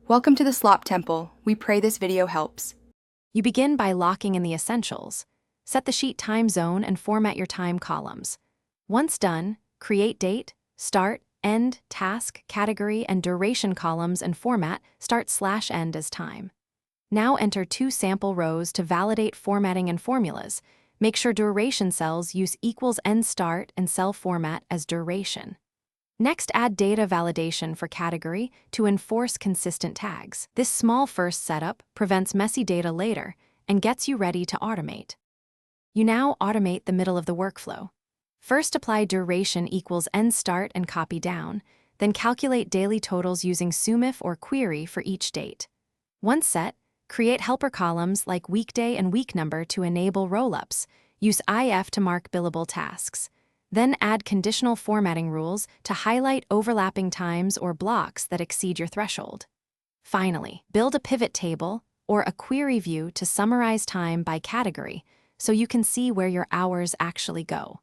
Welcome to the Slop Temple. We pray this video helps. You begin by locking in the essentials. Set the sheet time zone and format your time columns. Once done, create date, start, end, task, category, and duration columns and format start/end as time. Now enter 2 sample rows to validate formatting and formulas. Make sure duration cells use =end start and cell format as duration. Next, add data validation for category to enforce consistent tags. This small first setup prevents messy data later and gets you ready to automate. You now automate the middle of the workflow. First, apply duration =end start and copy down, then calculate daily totals using SUMIF or query for each date. Once set, create helper columns like weekday and week number to enable roll-ups. Use IF to mark billable tasks. Then add conditional formatting rules to highlight overlapping times or blocks that exceed your threshold. Finally, build a pivot table or a query view to summarize time by category so you can see where your hours actually go.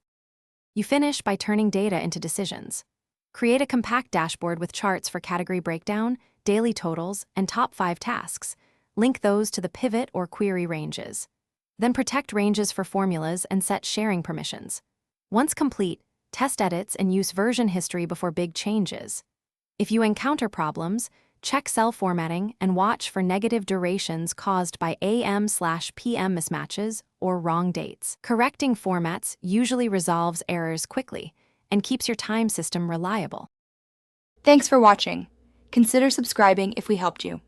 You finish by turning data into decisions. Create a compact dashboard with charts for category breakdown, daily totals, and top 5 tasks. Link those to the pivot or query ranges. Then protect ranges for formulas and set sharing permissions. Once complete, test edits and use version history before big changes. If you encounter problems, check cell formatting and watch for negative durations caused by AM/PM mismatches or wrong dates. Correcting formats usually resolves errors quickly and keeps your time system reliable. Thanks for watching. Consider subscribing if we helped you.